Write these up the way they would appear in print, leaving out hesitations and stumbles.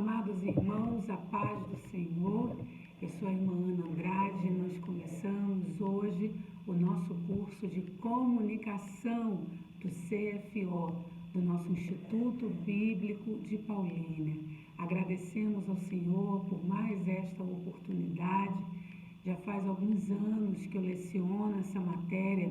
amados irmãos, a paz do Senhor. Eu sou a irmã Ana Andrade e nós começamos hoje o nosso curso de comunicação do CFO, do nosso Instituto Bíblico de Paulínia. Agradecemos ao Senhor por mais esta oportunidade. Já faz alguns anos que eu leciono essa matéria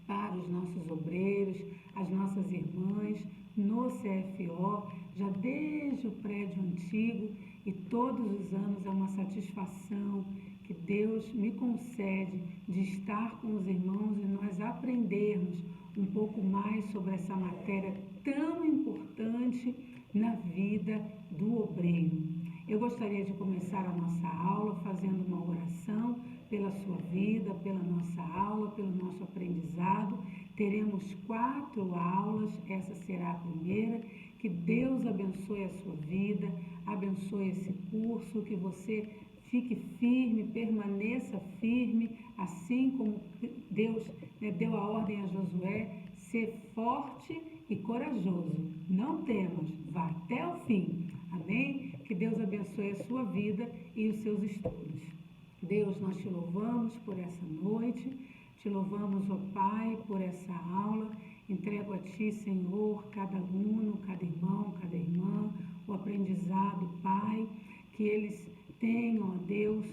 para os nossos obreiros, as nossas irmãs, no CFO, já desde o prédio antigo, e todos os anos é uma satisfação que Deus me concede de estar com os irmãos e nós aprendermos um pouco mais sobre essa matéria tão importante na vida do obreiro. Eu gostaria de começar a nossa aula fazendo uma oração pela sua vida, pela nossa aula, pelo nosso aprendizado. Teremos 4 aulas, essa será a primeira. Que Deus abençoe a sua vida, abençoe esse curso, que você fique firme, permaneça firme, assim como Deus deu a ordem a Josué, ser forte e corajoso. Não temas, vá até o fim. Amém? Que Deus abençoe a sua vida e os seus estudos. Deus, nós te louvamos por essa noite, te louvamos, ó Pai, por essa aula. Entrego a Ti, Senhor, cada aluno, cada irmão, cada irmã, o aprendizado, Pai, que eles tenham, ó Deus,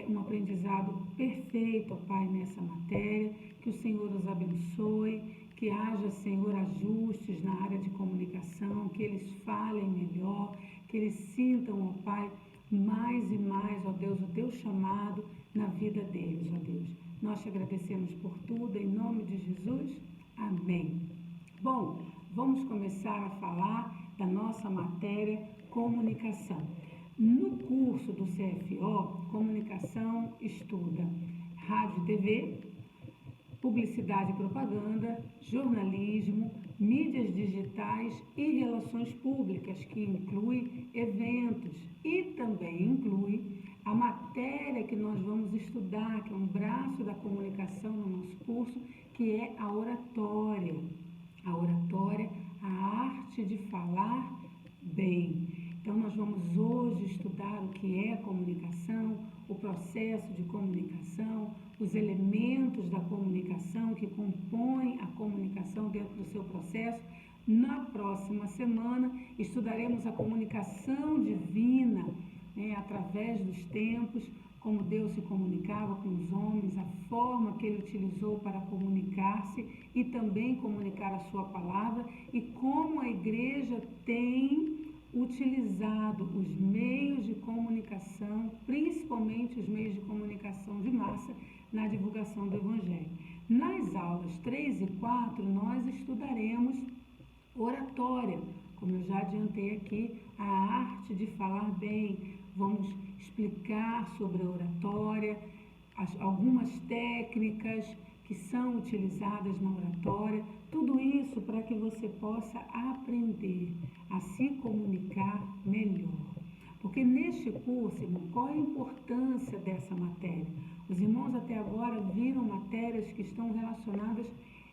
um aprendizado perfeito, ó Pai, nessa matéria, que o Senhor os abençoe, que haja, Senhor, ajustes na área de comunicação, que eles falem melhor, que eles sintam, ó Pai, mais e mais, ó Deus, o Teu chamado na vida deles, ó Deus. Nós te agradecemos por tudo, em nome de Jesus. Amém. Bom, vamos começar a falar da nossa matéria comunicação. No curso do CFO, comunicação estuda rádio e TV, publicidade e propaganda, jornalismo, mídias digitais e relações públicas, que inclui eventos e também inclui a matéria que nós vamos estudar, que é um braço da comunicação no nosso curso, que é a oratória. A oratória, a arte de falar bem. Então, nós vamos hoje estudar o que é a comunicação, o processo de comunicação, os elementos da comunicação que compõem a comunicação dentro do seu processo. Na próxima semana, estudaremos a comunicação divina, através dos tempos, como Deus se comunicava com os homens, a forma que Ele utilizou para comunicar-se e também comunicar a sua palavra, e como a igreja tem utilizado os meios de comunicação, principalmente os meios de comunicação de massa, na divulgação do Evangelho. Nas aulas 3 e 4, nós estudaremos oratória, como eu já adiantei aqui, a arte de falar bem. Vamos explicar sobre a oratória, algumas técnicas que são utilizadas na oratória, tudo isso para que você possa aprender a se comunicar melhor. Porque neste curso, irmão, qual é a importância dessa matéria? Os irmãos até agora viram matérias que estão relacionadas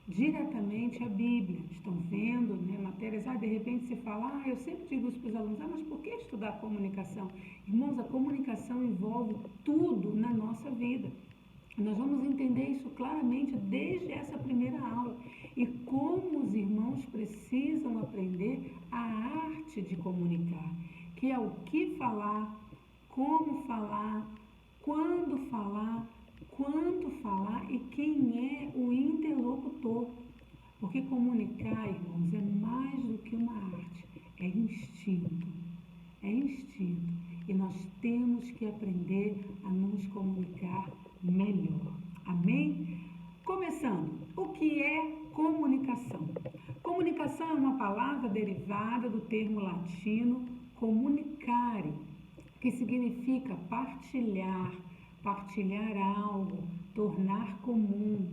diretamente à Bíblia, estão vendo, matérias, de repente você fala, eu sempre digo isso para os alunos, mas por que estudar comunicação? Irmãos, a comunicação envolve tudo na nossa vida. Nós vamos entender isso claramente desde essa primeira aula. E como os irmãos precisam aprender a arte de comunicar, que é o que falar, como falar, quando falar, quanto falar e quem é o interlocutor. Porque comunicar, irmãos, é mais do que uma arte, é instinto. É instinto. E nós temos que aprender a nos comunicar melhor. Amém? Começando, o que é comunicação? Comunicação é uma palavra derivada do termo latino comunicare, que significa partilhar algo, tornar comum.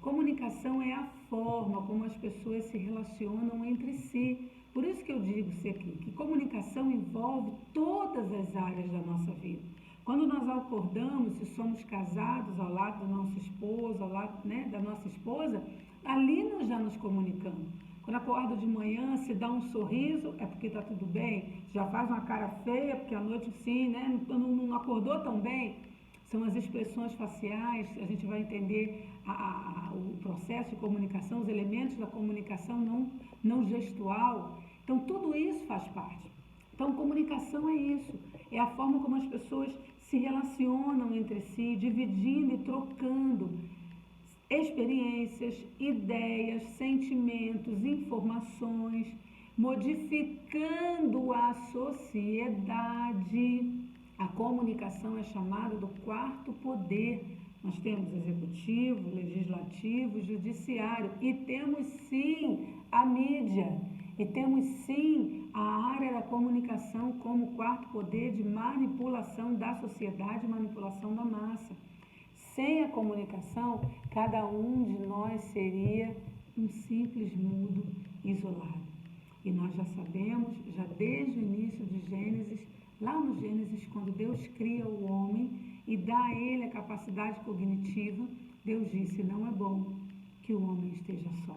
Comunicação é a forma como as pessoas se relacionam entre si. Por isso que eu digo isso aqui, que comunicação envolve todas as áreas da nossa vida. Quando nós acordamos, se somos casados ao lado do nosso esposo, ao lado da nossa esposa, ali nós já nos comunicamos. Quando acorda de manhã, se dá um sorriso, é porque está tudo bem. Já faz uma cara feia, porque à noite sim, né? Não acordou tão bem. São as expressões faciais, a gente vai entender o processo de comunicação, os elementos da comunicação não gestual. Então, tudo isso faz parte. Então, comunicação é isso, é a forma como as pessoas se relacionam entre si, dividindo e trocando experiências, ideias, sentimentos, informações, modificando a sociedade. A comunicação é chamada do quarto poder. Nós temos executivo, legislativo, judiciário e temos sim a mídia. E temos sim a área da comunicação como quarto poder de manipulação da sociedade, manipulação da massa. Sem a comunicação, cada um de nós seria um simples mudo isolado. E nós já sabemos, já desde o início de Gênesis, lá no Gênesis, quando Deus cria o homem e dá a ele a capacidade cognitiva, Deus disse, não é bom que o homem esteja só.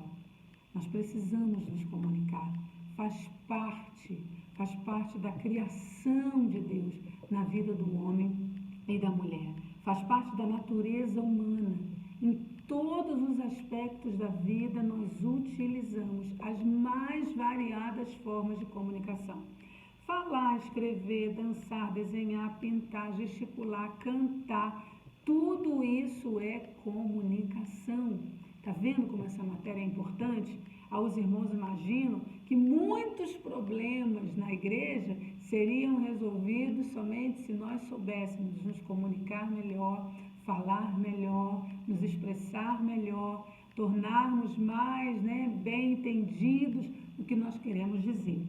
Nós precisamos nos comunicar. Faz parte da criação de Deus na vida do homem e da mulher. Faz parte da natureza humana. Em todos os aspectos da vida, nós utilizamos as mais variadas formas de comunicação. Falar, escrever, dançar, desenhar, pintar, gesticular, cantar, tudo isso é comunicação. Está vendo como essa matéria é importante? Aos irmãos, imagino que muitos problemas na igreja seriam resolvidos somente se nós soubéssemos nos comunicar melhor, falar melhor, nos expressar melhor, tornarmos mais bem entendidos do que nós queremos dizer.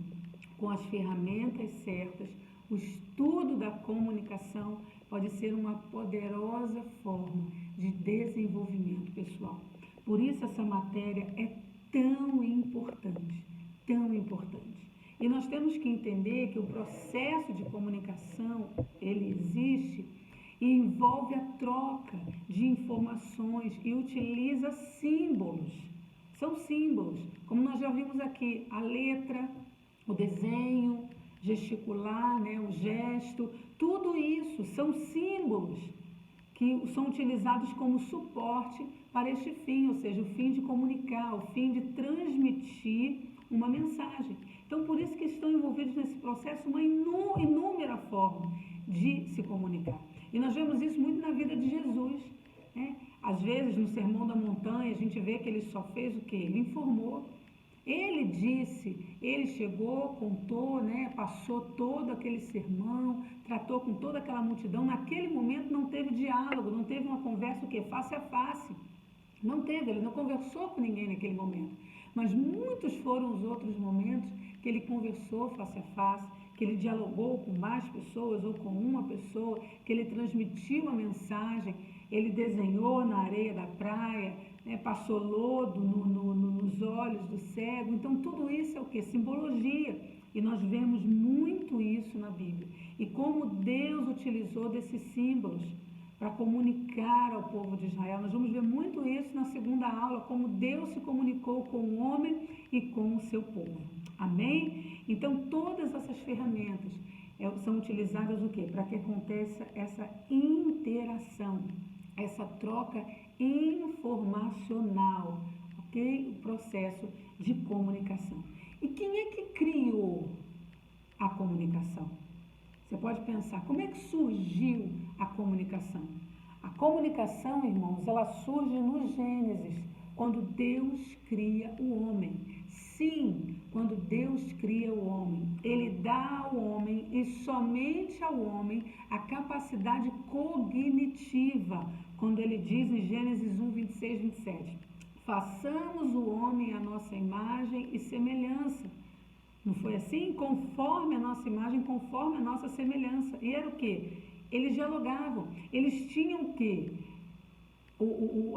Com as ferramentas certas, o estudo da comunicação pode ser uma poderosa forma de desenvolvimento pessoal. Por isso essa matéria é tão importante, tão importante. E nós temos que entender que o processo de comunicação, ele existe e envolve a troca de informações e utiliza símbolos. São símbolos, como nós já vimos aqui, a letra, o desenho, gesticular, o gesto, tudo isso são símbolos que são utilizados como suporte para este fim, ou seja, o fim de comunicar, o fim de transmitir uma mensagem. Então, por isso que estão envolvidos nesse processo uma inúmera forma de se comunicar. E nós vemos isso muito na vida de Jesus, né? Às vezes, no Sermão da Montanha, a gente vê que ele só fez o quê? Ele informou. Ele disse, ele chegou, contou, passou todo aquele sermão, tratou com toda aquela multidão. Naquele momento não teve diálogo, não teve uma conversa face a face. Não teve, ele não conversou com ninguém naquele momento. Mas muitos foram os outros momentos que ele conversou face a face, que ele dialogou com mais pessoas ou com uma pessoa, que ele transmitiu a mensagem, ele desenhou na areia da praia, passou lodo nos olhos do cego. Então, tudo isso é o quê? Simbologia. E nós vemos muito isso na Bíblia. E como Deus utilizou desses símbolos para comunicar ao povo de Israel. Nós vamos ver muito isso na segunda aula, como Deus se comunicou com o homem e com o seu povo. Amém? Então, todas essas ferramentas são utilizadas o quê? Para que aconteça essa interação, essa troca informacional, ok? O processo de comunicação. E quem é que criou a comunicação? Você pode pensar, como é que surgiu a comunicação? A comunicação, irmãos, ela surge no Gênesis, quando Deus cria o homem. Sim, quando Deus cria o homem, Ele dá ao homem e somente ao homem a capacidade cognitiva, quando Ele diz em Gênesis 1, 26, 27, façamos o homem à nossa imagem e semelhança. Não foi assim? Conforme a nossa imagem, conforme a nossa semelhança. E era o quê? Eles dialogavam. Eles tinham o quê?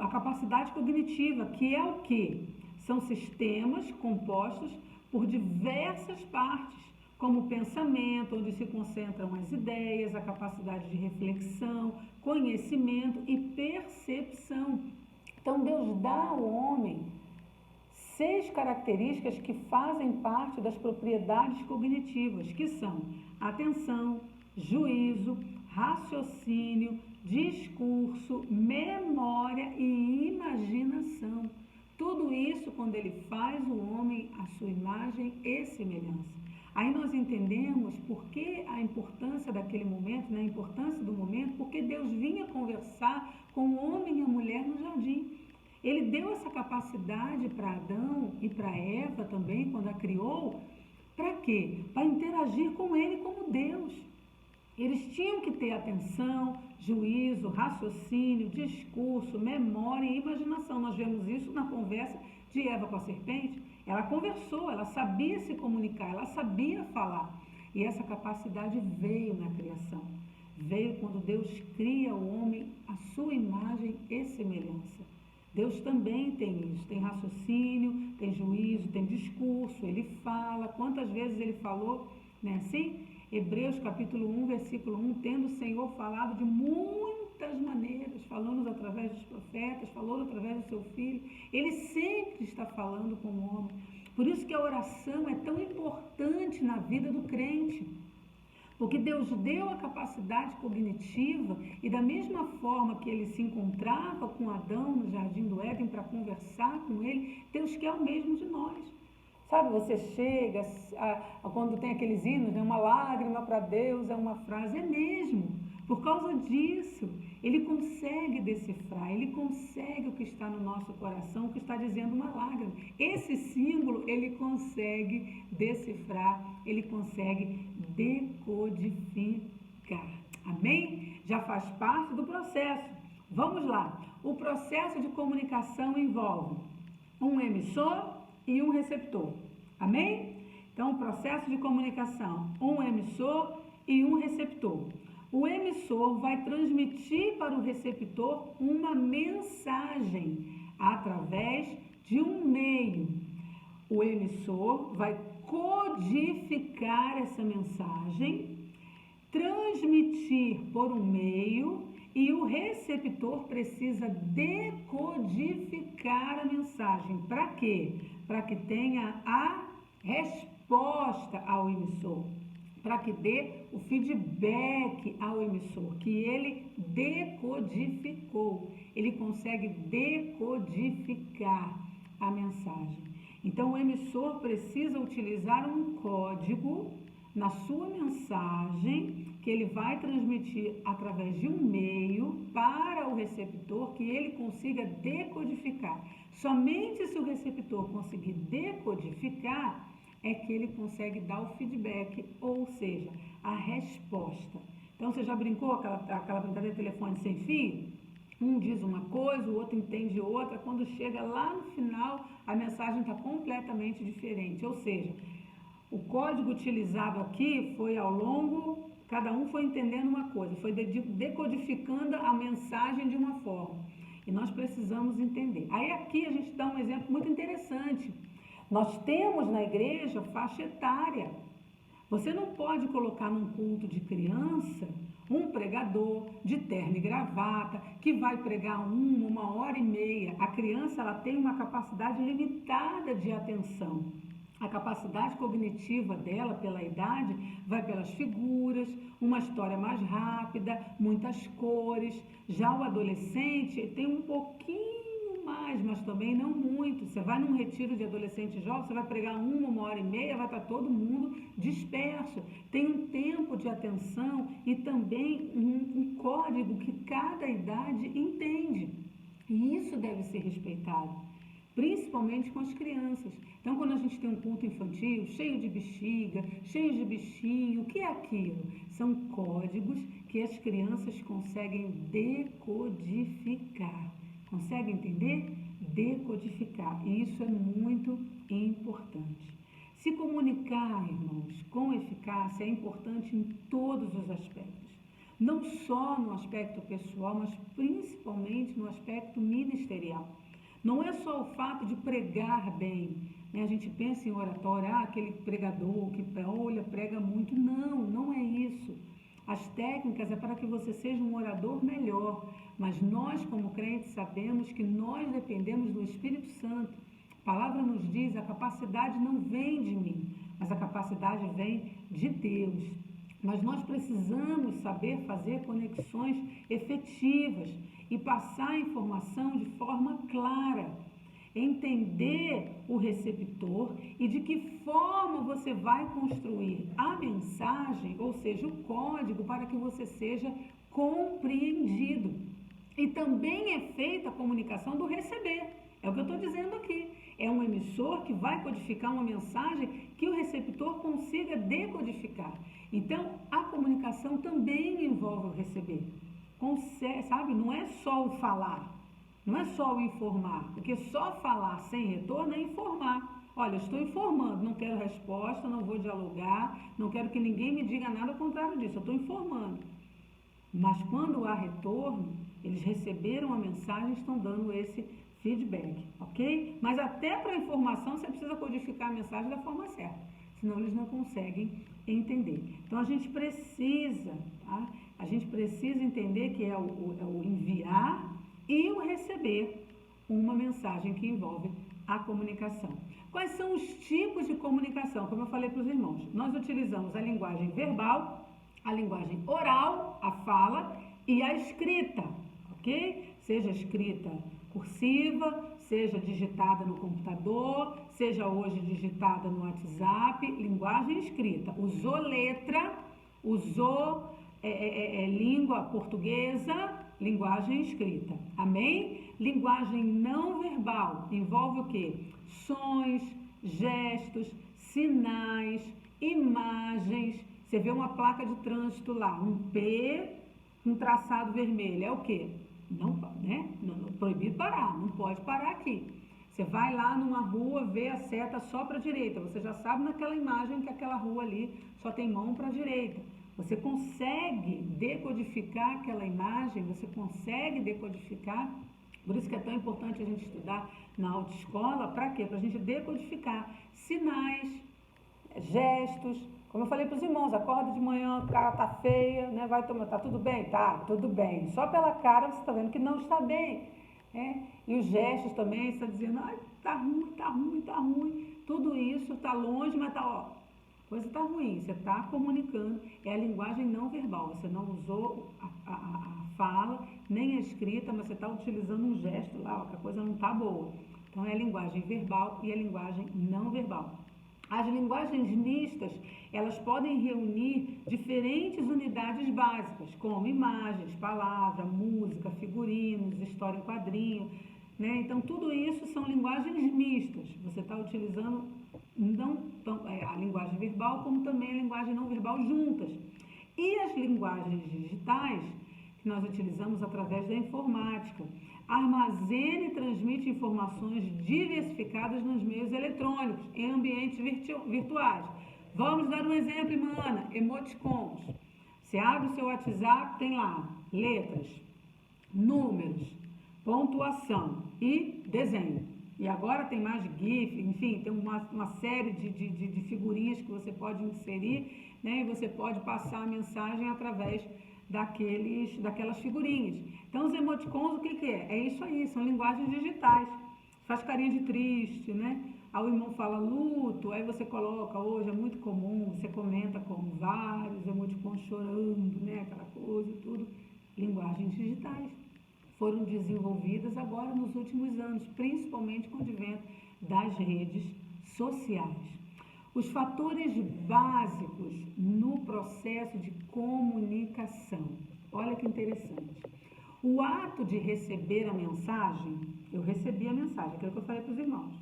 A capacidade cognitiva, que é o quê? São sistemas compostos por diversas partes, como o pensamento, onde se concentram as ideias, a capacidade de reflexão, conhecimento e percepção. Então, Deus dá ao homem 6 características que fazem parte das propriedades cognitivas, que são atenção, juízo, raciocínio, discurso, memória e imaginação. Tudo isso quando ele faz o homem à sua imagem e semelhança. Aí nós entendemos por que a importância daquele momento, né? A importância do momento, porque Deus vinha conversar com o homem e a mulher no jardim. Ele deu essa capacidade para Adão e para Eva também, quando a criou, para quê? Para interagir com ele como Deus. Eles tinham que ter atenção, juízo, raciocínio, discurso, memória e imaginação. Nós vemos isso na conversa de Eva com a serpente. Ela conversou, ela sabia se comunicar, ela sabia falar. E essa capacidade veio na criação. Veio quando Deus cria o homem à sua imagem e semelhança. Deus também tem isso, tem raciocínio, tem juízo, tem discurso, ele fala. Quantas vezes ele falou, né, assim? Hebreus capítulo 1, versículo 1, tendo o Senhor falado de muitas maneiras, falando através dos profetas, falando através do seu Filho, ele sempre está falando com o homem. Por isso que a oração é tão importante na vida do crente, porque Deus deu a capacidade cognitiva e da mesma forma que ele se encontrava com Adão no jardim do Éden para conversar com ele, Deus quer o mesmo de nós. Sabe, você chega, quando tem aqueles hinos, né, uma lágrima para Deus é uma frase, é mesmo. Por causa disso, ele consegue decifrar, ele consegue o que está no nosso coração, o que está dizendo uma lágrima. Esse símbolo ele consegue decifrar, ele consegue decodificar. Amém? Já faz parte do processo. Vamos lá. O processo de comunicação envolve um emissor e um receptor. Amém? Então, o processo de comunicação, um emissor e um receptor. O emissor vai transmitir para o receptor uma mensagem através de um meio. O emissor vai codificar essa mensagem, transmitir por um meio, e o receptor precisa decodificar a mensagem. Para quê? Para que tenha a resposta ao emissor, para que dê o feedback ao emissor, que ele decodificou. Ele consegue decodificar a mensagem. Então, o emissor precisa utilizar um código na sua mensagem, que ele vai transmitir através de um meio para o receptor, que ele consiga decodificar. Somente se o receptor conseguir decodificar, é que ele consegue dar o feedback, ou seja, a resposta. Então, você já brincou aquela brincadeira de telefone sem fio? Um diz uma coisa, o outro entende outra. Quando chega lá no final, a mensagem está completamente diferente. Ou seja, o código utilizado aqui foi ao longo, cada um foi entendendo uma coisa, foi decodificando a mensagem de uma forma. E nós precisamos entender. Aí aqui a gente dá um exemplo muito interessante. Nós temos na igreja faixa etária. Você não pode colocar num culto de criança um pregador de terno e gravata que vai pregar uma hora e meia. A criança ela tem uma capacidade limitada de atenção. A capacidade cognitiva dela, pela idade, vai pelas figuras, uma história mais rápida, muitas cores. Já o adolescente tem um pouquinho mais, mas também não muito. Você vai num retiro de adolescente jovem, você vai pregar uma hora e meia, vai estar todo mundo disperso. Tem um tempo de atenção e também um código que cada idade entende. E isso deve ser respeitado, principalmente com as crianças. Então, quando a gente tem um culto infantil, cheio de bexiga, cheio de bichinho, o que é aquilo? São códigos que as crianças conseguem decodificar. Consegue entender? Decodificar. E isso é muito importante. Se comunicar, irmãos, com eficácia é importante em todos os aspectos. Não só no aspecto pessoal, mas principalmente no aspecto ministerial. Não é só o fato de pregar bem, né? A gente pensa em oratória, aquele pregador que prega muito. Não é isso. As técnicas é para que você seja um orador melhor, mas nós como crentes sabemos que nós dependemos do Espírito Santo A palavra nos diz, a capacidade não vem de mim, mas a capacidade vem de Deus. Mas nós precisamos saber fazer conexões efetivas e passar a informação de forma clara. Entender o receptor e de que forma você vai construir a mensagem, ou seja, o código, para que você seja compreendido. E também é feita a comunicação do receber. É o que eu estou dizendo aqui. É um emissor que vai codificar uma mensagem que o receptor consiga decodificar. Então, a comunicação também envolve o receber. Sabe? Não é só o falar. Não é só o informar, porque só falar sem retorno é informar. Olha, eu estou informando, não quero resposta, não vou dialogar, não quero que ninguém me diga nada ao contrário disso, eu estou informando. Mas quando há retorno, eles receberam a mensagem e estão dando esse feedback, ok? Mas até para a informação você precisa codificar a mensagem da forma certa, senão eles não conseguem entender. Então a gente precisa, tá? A gente precisa entender que é o enviar e o receber uma mensagem que envolve a comunicação. Quais são os tipos de comunicação? Como eu falei para os irmãos, nós utilizamos a linguagem verbal, a linguagem oral, a fala e a escrita, ok? Seja escrita cursiva, seja digitada no computador, seja hoje digitada no WhatsApp, linguagem escrita. Usou letra, usou língua portuguesa, linguagem escrita, amém? Linguagem não verbal envolve o quê? Sons, gestos, sinais, imagens. Você vê uma placa de trânsito lá, um P, um traçado vermelho, é o quê? Não, né? Proibido parar, não pode parar aqui. Você vai lá numa rua, vê a seta só para a direita, você já sabe naquela imagem que aquela rua ali só tem mão para a direita. Você consegue decodificar aquela imagem, você consegue decodificar, por isso que é tão importante a gente estudar na autoescola, para quê? Para a gente decodificar sinais, gestos. Como eu falei para os irmãos, acorda de manhã, a cara tá feia, né? Vai tomar, tá tudo bem? Tá, tudo bem. Só pela cara você está vendo que não está bem. Né? E os gestos também, você está dizendo, ai, tá ruim, tá ruim, tá ruim. Tudo isso tá longe, mas tá, ó, coisa tá ruim. Você está comunicando, é a linguagem não verbal. Você não usou a fala, nem a escrita, mas você está utilizando um gesto lá, ó, que a coisa não tá boa. Então é a linguagem verbal e a linguagem não verbal. As linguagens mistas, elas podem reunir diferentes unidades básicas, como imagens, palavra, música, figurinos, história em quadrinho, né? Então, tudo isso são linguagens mistas. Você está utilizando a linguagem verbal, como também a linguagem não verbal juntas. E as linguagens digitais, que nós utilizamos através da informática, armazena e transmite informações diversificadas nos meios eletrônicos, em ambientes virtuais. Vamos dar um exemplo, Imana, emoticons. Você abre o seu WhatsApp, tem lá letras, números, pontuação e desenho. E agora tem mais GIF, enfim, tem uma série de figurinhas que você pode inserir, né? E você pode passar a mensagem através daquelas figurinhas. Então, os emoticons, o que é? É isso aí, são linguagens digitais. Faz carinha de triste, né? Aí o irmão fala luto, aí você coloca, hoje é muito comum, você comenta com vários emoticons chorando, né? Aquela coisa e tudo. Linguagens digitais. Foram desenvolvidas agora nos últimos anos, principalmente com o advento das redes sociais. Os fatores básicos no processo de comunicação. Olha que interessante. O ato de receber a mensagem, eu recebi a mensagem, aquilo que eu falei para os irmãos.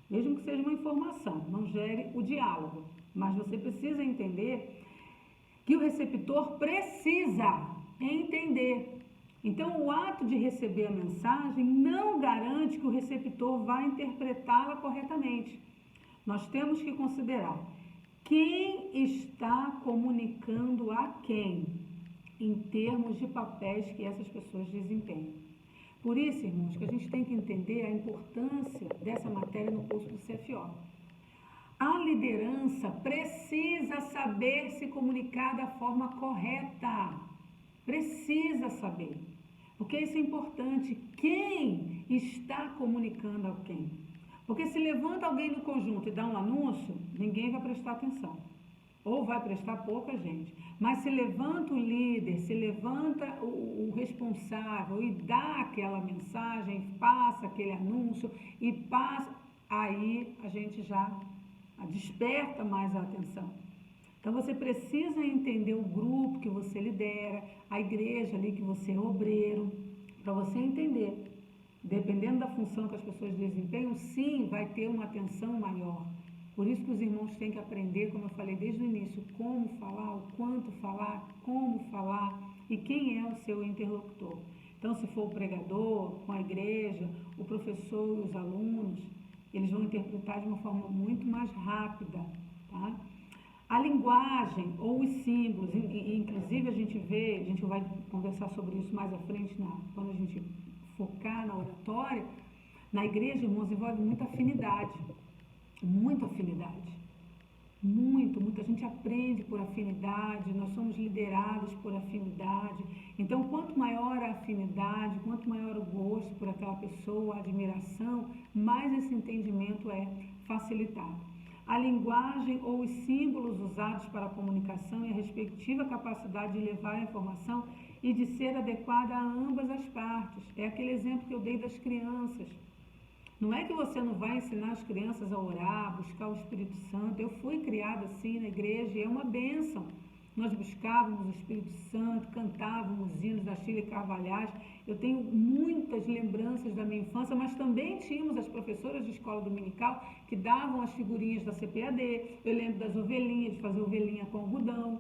Mesmo que seja uma informação, não gere o diálogo. Mas você precisa entender que o receptor precisa entender. Então, o ato de receber a mensagem não garante que o receptor vai interpretá-la corretamente. Nós temos que considerar quem está comunicando a quem, em termos de papéis que essas pessoas desempenham. Por isso, irmãos, que a gente tem que entender a importância dessa matéria no curso do CFO. A liderança precisa saber se comunicar da forma correta. Precisa saber. Porque isso é importante. Quem está comunicando a quem? Porque se levanta alguém no conjunto e dá um anúncio, ninguém vai prestar atenção. Ou vai prestar pouca gente. Mas se levanta o líder, se levanta o responsável e dá aquela mensagem, passa aquele anúncio e passa, aí a gente já desperta mais a atenção. Então você precisa entender o grupo que você lidera, a igreja ali que você é obreiro, para você entender. Dependendo da função que as pessoas desempenham, sim, vai ter uma atenção maior. Por isso que os irmãos têm que aprender, como eu falei desde o início, como falar, o quanto falar, como falar e quem é o seu interlocutor. Então, se for o pregador, com a igreja, o professor e os alunos, eles vão interpretar de uma forma muito mais rápida, tá? A linguagem ou os símbolos, inclusive a gente vai conversar sobre isso mais à frente, quando a gente focar na oratória, na igreja, irmãos, envolve muita afinidade. Muita afinidade. Muita gente aprende por afinidade, nós somos liderados por afinidade. Então, quanto maior a afinidade, quanto maior o gosto por aquela pessoa, a admiração, mais esse entendimento é facilitado. A linguagem ou os símbolos usados para a comunicação e a respectiva capacidade de levar a informação e de ser adequada a ambas as partes. É aquele exemplo que eu dei das crianças. Não é que você não vai ensinar as crianças a orar, buscar o Espírito Santo. Eu fui criada assim na igreja e é uma bênção. Nós buscávamos o Espírito Santo, cantávamos hinos da Sheila Carvalhais. Eu tenho muitas lembranças da minha infância, mas também tínhamos as professoras de escola dominical que davam as figurinhas da CPAD. Eu lembro das ovelhinhas, de fazer ovelhinha com algodão,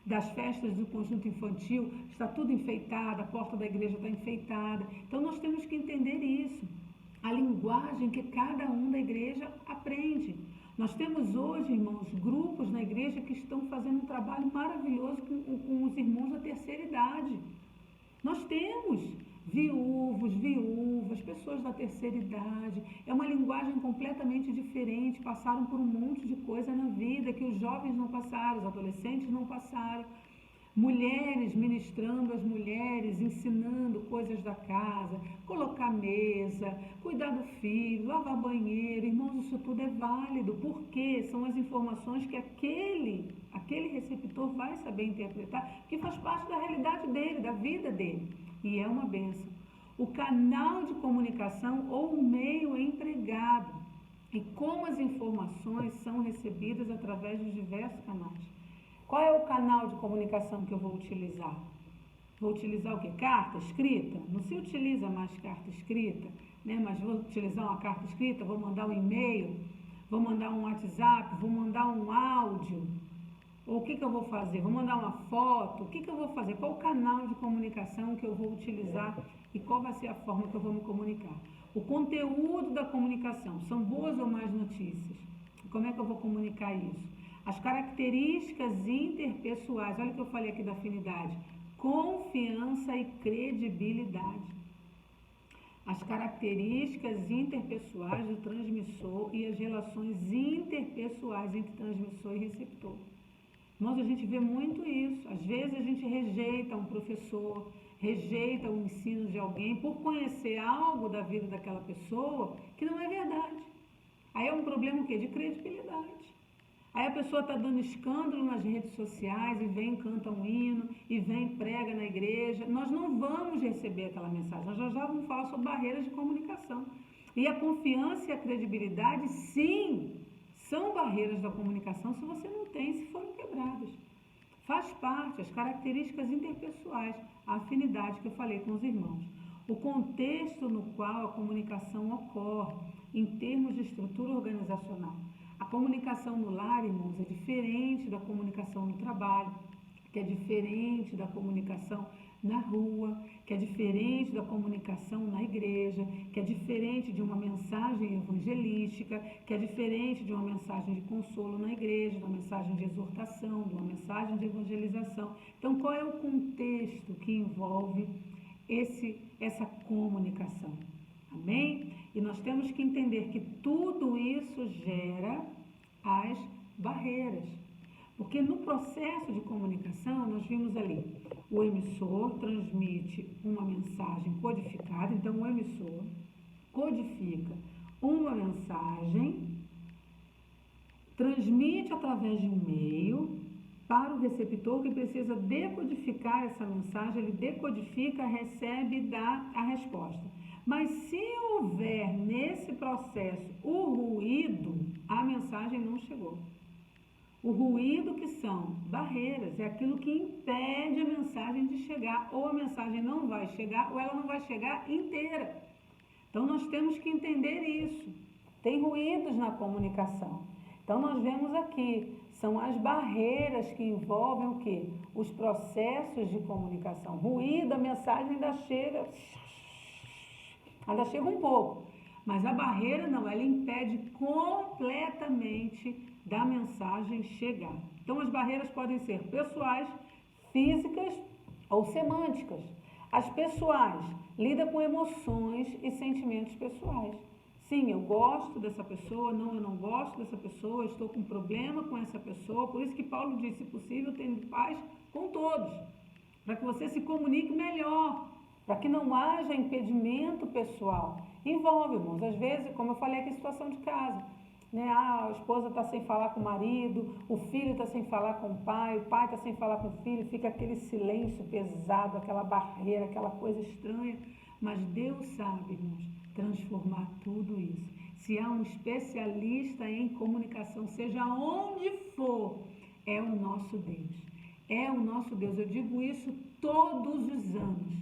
das festas do conjunto infantil, está tudo enfeitado, a porta da igreja está enfeitada. Então nós temos que entender isso. A linguagem que cada um da igreja aprende. Nós temos hoje, irmãos, grupos na igreja que estão fazendo um trabalho maravilhoso com os irmãos da terceira idade. Nós temos viúvos, viúvas, pessoas da terceira idade. É uma linguagem completamente diferente, passaram por um monte de coisa na vida que os jovens não passaram, os adolescentes não passaram. Mulheres ministrando as mulheres, ensinando coisas da casa, colocar mesa, cuidar do filho, lavar banheiro. Irmãos, isso tudo é válido, porque são as informações que aquele receptor vai saber interpretar, que faz parte da realidade dele, da vida dele, e é uma bênção. O canal de comunicação ou o meio empregado e como as informações são recebidas através de diversos canais. Qual é o canal de comunicação que eu vou utilizar? Vou utilizar o quê? Carta escrita? Não se utiliza mais carta escrita, né? Mas vou utilizar uma carta escrita, vou mandar um e-mail, vou mandar um WhatsApp, vou mandar um áudio. Ou o que eu vou fazer? Vou mandar uma foto? O que eu vou fazer? Qual o canal de comunicação que eu vou utilizar e qual vai ser a forma que eu vou me comunicar? O conteúdo da comunicação, são boas ou más notícias? Como é que eu vou comunicar isso? As características interpessoais, olha o que eu falei aqui da afinidade, confiança e credibilidade. As características interpessoais do transmissor e as relações interpessoais entre transmissor e receptor. Nós, a gente vê muito isso. Às vezes a gente rejeita um professor, rejeita o ensino de alguém por conhecer algo da vida daquela pessoa que não é verdade. Aí é um problema o quê? De credibilidade. Aí a pessoa está dando escândalo nas redes sociais e vem, canta um hino, e vem, prega na igreja. Nós não vamos receber aquela mensagem. Nós já vamos falar sobre barreiras de comunicação. E a confiança e a credibilidade, sim, são barreiras da comunicação se você não tem, se foram quebradas. Faz parte, as características interpessoais, a afinidade que eu falei com os irmãos. O contexto no qual a comunicação ocorre, em termos de estrutura organizacional. A comunicação no lar, irmãos, é diferente da comunicação no trabalho, que é diferente da comunicação na rua, que é diferente da comunicação na igreja, que é diferente de uma mensagem evangelística, que é diferente de uma mensagem de consolo na igreja, de uma mensagem de exortação, de uma mensagem de evangelização. Então, qual é o contexto que envolve essa comunicação? Amém? E nós temos que entender que tudo isso gera as barreiras. Porque no processo de comunicação, nós vimos ali, o emissor transmite uma mensagem codificada, então o emissor codifica uma mensagem, transmite através de um e-mail para o receptor que precisa decodificar essa mensagem, ele decodifica, recebe e dá a resposta. Mas se houver nesse processo o ruído, a mensagem não chegou. O ruído que são barreiras, é aquilo que impede a mensagem de chegar, ou a mensagem não vai chegar, ou ela não vai chegar inteira. Então nós temos que entender isso. Tem ruídos na comunicação. Então nós vemos aqui, são as barreiras que envolvem o quê? Os processos de comunicação. Ruído, a mensagem ainda chega um pouco, mas a barreira não, ela impede completamente da mensagem chegar. Então as barreiras podem ser pessoais, físicas ou semânticas. As pessoais lidam com emoções e sentimentos pessoais. Sim, eu gosto dessa pessoa, não, eu não gosto dessa pessoa, eu estou com problema com essa pessoa, por isso que Paulo disse, se possível, tenha paz com todos, para que você se comunique melhor, para que não haja impedimento pessoal. Envolve, irmãos, às vezes, como eu falei aqui, situação de casa, né? A esposa está sem falar com o marido, o filho está sem falar com o pai está sem falar com o filho, fica aquele silêncio pesado, aquela barreira, aquela coisa estranha, mas Deus sabe, irmãos, transformar tudo isso. Se há um especialista em comunicação, seja onde for, é o nosso Deus. É o nosso Deus. Eu digo isso todos os anos.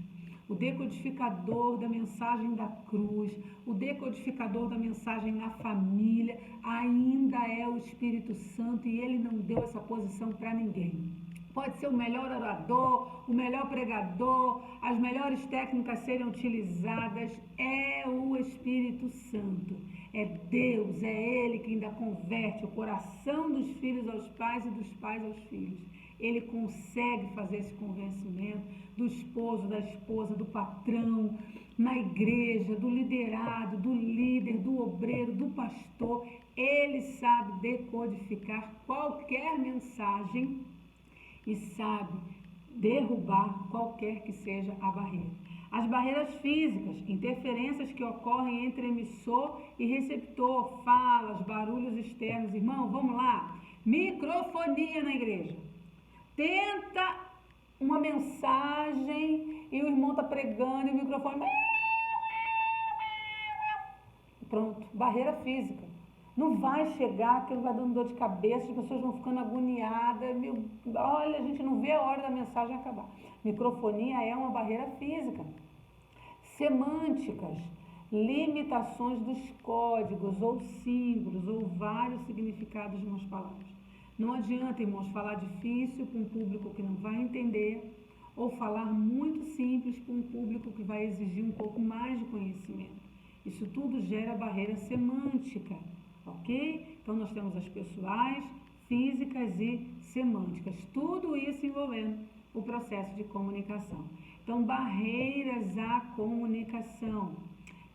O decodificador da mensagem da cruz, o decodificador da mensagem na família, ainda é o Espírito Santo e ele não deu essa posição para ninguém. Pode ser o melhor orador, o melhor pregador, as melhores técnicas serem utilizadas, é o Espírito Santo. É Deus, é Ele que ainda converte o coração dos filhos aos pais e dos pais aos filhos. Ele consegue fazer esse convencimento do esposo, da esposa, do patrão, na igreja, do liderado, do líder, do obreiro, do pastor. Ele sabe decodificar qualquer mensagem e sabe derrubar qualquer que seja a barreira. As barreiras físicas, interferências que ocorrem entre emissor e receptor, falas, barulhos externos. Irmão, vamos lá. Microfonia na igreja. Tenta uma mensagem e o irmão está pregando e o microfone... Pronto, barreira física. Não vai chegar, aquilo vai dando dor de cabeça, as pessoas vão ficando agoniadas. Olha, a gente não vê a hora da mensagem acabar. Microfonia é uma barreira física. Semânticas, limitações dos códigos ou símbolos ou vários significados de umas palavras. Não adianta, irmãos, falar difícil para um público que não vai entender ou falar muito simples para um público que vai exigir um pouco mais de conhecimento. Isso tudo gera barreira semântica. Ok? Então, nós temos as pessoais, físicas e semânticas. Tudo isso envolvendo o processo de comunicação. Então, barreiras à comunicação,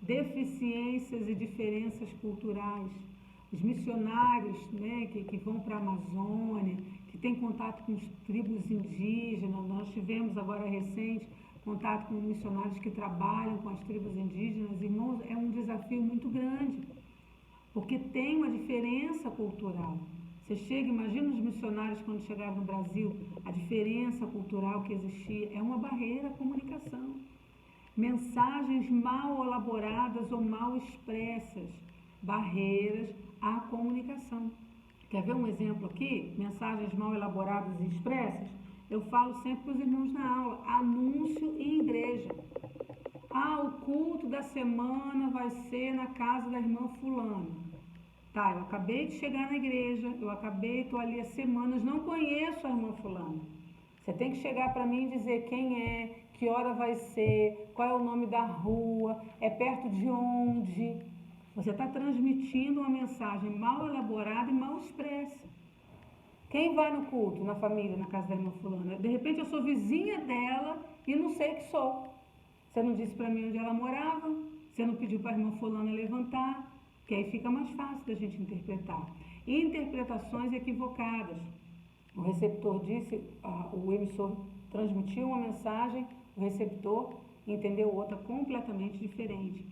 deficiências e diferenças culturais. Os missionários, né, que vão para a Amazônia, que têm contato com as tribos indígenas. Nós tivemos agora recente contato com missionários que trabalham com as tribos indígenas. Irmãos, é um desafio muito grande. Porque tem uma diferença cultural. Você chega, imagina os missionários quando chegaram no Brasil, a diferença cultural que existia, é uma barreira à comunicação. Mensagens mal elaboradas ou mal expressas, barreiras à comunicação. Quer ver um exemplo aqui? Mensagens mal elaboradas e expressas? Eu falo sempre para os irmãos na aula, anúncio em igreja. O culto da semana vai ser na casa da irmã fulana. Tá, eu acabei de chegar na igreja, estou ali há semanas, não conheço a irmã fulana. Você tem que chegar para mim e dizer quem é, que hora vai ser, qual é o nome da rua, é perto de onde. Você está transmitindo uma mensagem mal elaborada e mal expressa. Quem vai no culto, na família, na casa da irmã fulana? De repente eu sou vizinha dela e não sei que sou. Você não disse para mim onde ela morava, você não pediu para a irmã fulana levantar, que aí fica mais fácil da gente interpretar. Interpretações equivocadas. O receptor disse, o emissor transmitiu uma mensagem, o receptor entendeu outra completamente diferente.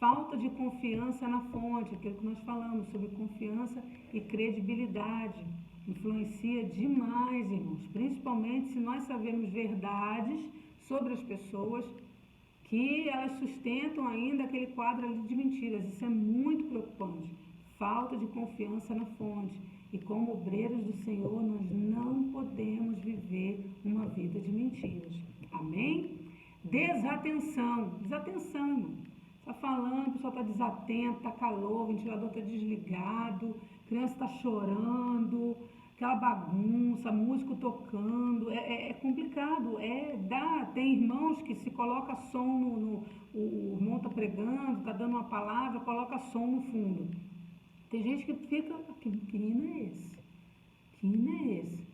falta de confiança na fonte, aquilo que nós falamos sobre confiança e credibilidade. Influencia demais, irmãos, principalmente se nós sabemos verdades sobre as pessoas que elas sustentam ainda aquele quadro ali de mentiras. Isso é muito preocupante. Falta de confiança na fonte. E como obreiros do Senhor, nós não podemos viver uma vida de mentiras. Amém? Desatenção. Desatenção, irmão. Está falando, o pessoal está desatento, está calor, o ventilador está desligado, a criança está chorando, aquela bagunça, músico tocando, é complicado, tem irmãos que se coloca som o irmão está pregando, está dando uma palavra, coloca som no fundo. Tem gente que fica, que hino é esse? Que hino é esse?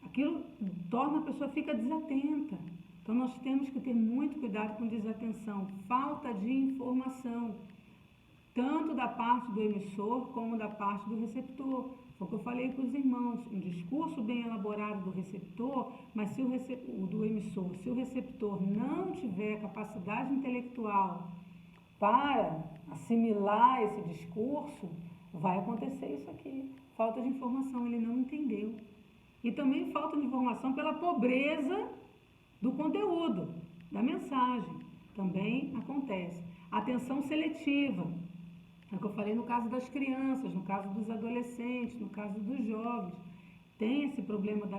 Aquilo torna a pessoa fica desatenta. Então nós temos que ter muito cuidado com desatenção, falta de informação, tanto da parte do emissor como da parte do receptor. Foi o que eu falei para os irmãos, um discurso bem elaborado do receptor, mas se do emissor, se o receptor não tiver capacidade intelectual para assimilar esse discurso, vai acontecer isso aqui. Falta de informação, ele não entendeu. E também falta de informação pela pobreza do conteúdo, da mensagem. Também acontece. Atenção seletiva. É o que eu falei no caso das crianças, no caso dos adolescentes, no caso dos jovens. Tem esse problema da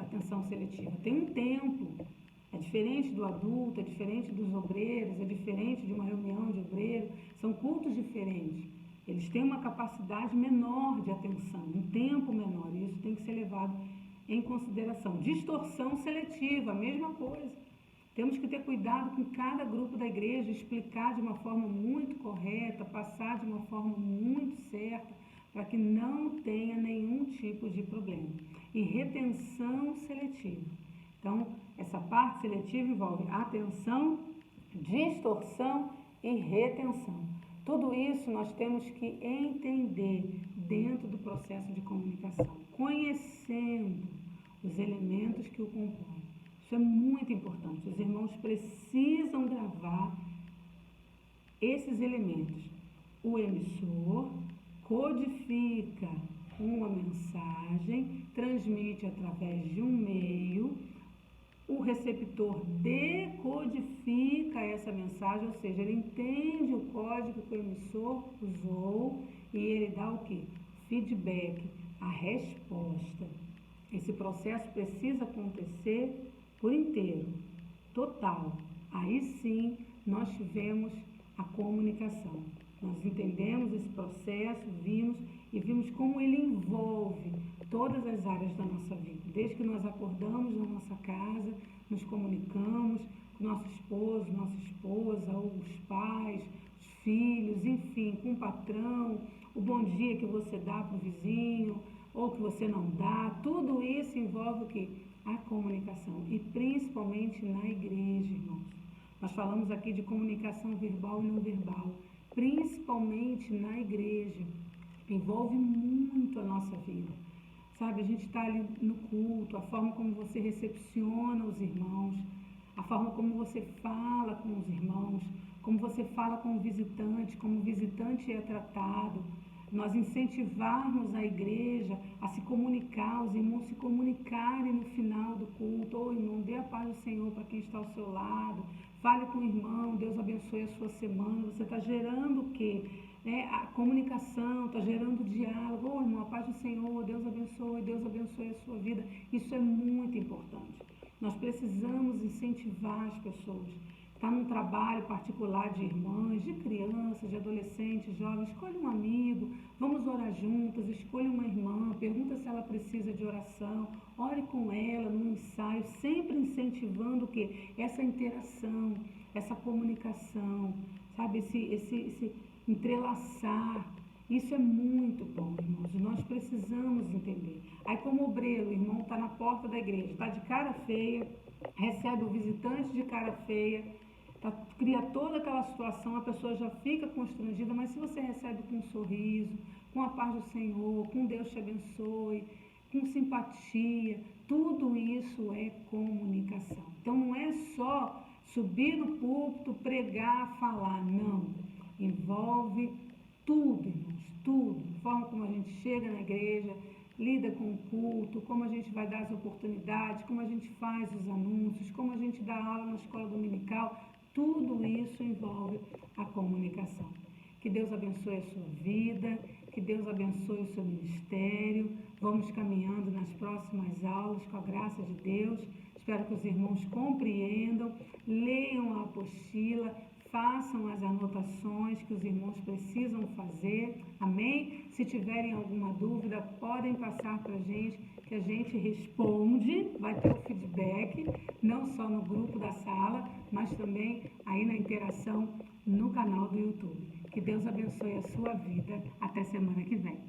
atenção seletiva. Tem um tempo. É diferente do adulto, é diferente dos obreiros, é diferente de uma reunião de obreiros. São cultos diferentes. Eles têm uma capacidade menor de atenção, um tempo menor. E isso tem que ser levado em consideração. Distorção seletiva, a mesma coisa. Temos que ter cuidado com cada grupo da igreja, explicar de uma forma muito correta, passar de uma forma muito certa, para que não tenha nenhum tipo de problema. E retenção seletiva. Então, essa parte seletiva envolve atenção, distorção e retenção. Tudo isso nós temos que entender dentro do processo de comunicação, conhecendo os elementos que o compõem. Isso é muito importante. Os irmãos precisam gravar esses elementos. O emissor codifica uma mensagem, transmite através de um meio, o receptor decodifica essa mensagem, ou seja, ele entende o código que o emissor usou e ele dá o quê? Feedback, a resposta. Esse processo precisa acontecer por inteiro, total. Aí sim nós tivemos a comunicação. Nós entendemos esse processo, vimos como ele envolve todas as áreas da nossa vida. Desde que nós acordamos na nossa casa, nos comunicamos com nosso esposo, nossa esposa, os pais, os filhos, enfim, com o patrão, o bom dia que você dá para o vizinho, ou que você não dá, tudo isso envolve o quê? A comunicação, e principalmente na igreja, irmãos. Nós falamos aqui de comunicação verbal e não verbal, principalmente na igreja, envolve muito a nossa vida. Sabe, a gente está ali no culto, a forma como você recepciona os irmãos, a forma como você fala com os irmãos, como você fala com o visitante, como o visitante é tratado. Nós incentivarmos a igreja a se comunicar, os irmãos se comunicarem no final do culto. Ô irmão, dê a paz do Senhor para quem está ao seu lado, fale com o irmão, Deus abençoe a sua semana. Você está gerando o quê? A comunicação, está gerando diálogo. Ô irmão, a paz do Senhor, Deus abençoe a sua vida. Isso é muito importante. Nós precisamos incentivar as pessoas. Está num trabalho particular de irmãs, de crianças, de adolescentes, jovens, escolhe um amigo, vamos orar juntas, escolha uma irmã, pergunta se ela precisa de oração, ore com ela no ensaio, sempre incentivando o quê? Essa interação, essa comunicação, sabe, esse entrelaçar. Isso é muito bom, irmãos, e nós precisamos entender. Aí como obreiro, o irmão está na porta da igreja, está de cara feia, recebe o visitante de cara feia, cria toda aquela situação, a pessoa já fica constrangida, mas se você recebe com um sorriso, com a paz do Senhor, com Deus te abençoe, com simpatia, tudo isso é comunicação. Então não é só subir no púlpito, pregar, falar, não. envolve tudo, irmãos, tudo. A forma como a gente chega na igreja, lida com o culto, como a gente vai dar as oportunidades, como a gente faz os anúncios, como a gente dá aula na escola dominical, tudo isso envolve a comunicação. Que Deus abençoe a sua vida, que Deus abençoe o seu ministério. Vamos caminhando nas próximas aulas com a graça de Deus. Espero que os irmãos compreendam, leiam a apostila, façam as anotações que os irmãos precisam fazer, amém? Se tiverem alguma dúvida, podem passar para a gente, que a gente responde, vai ter o feedback, não só no grupo da sala, mas também aí na interação no canal do YouTube. Que Deus abençoe a sua vida. Até semana que vem.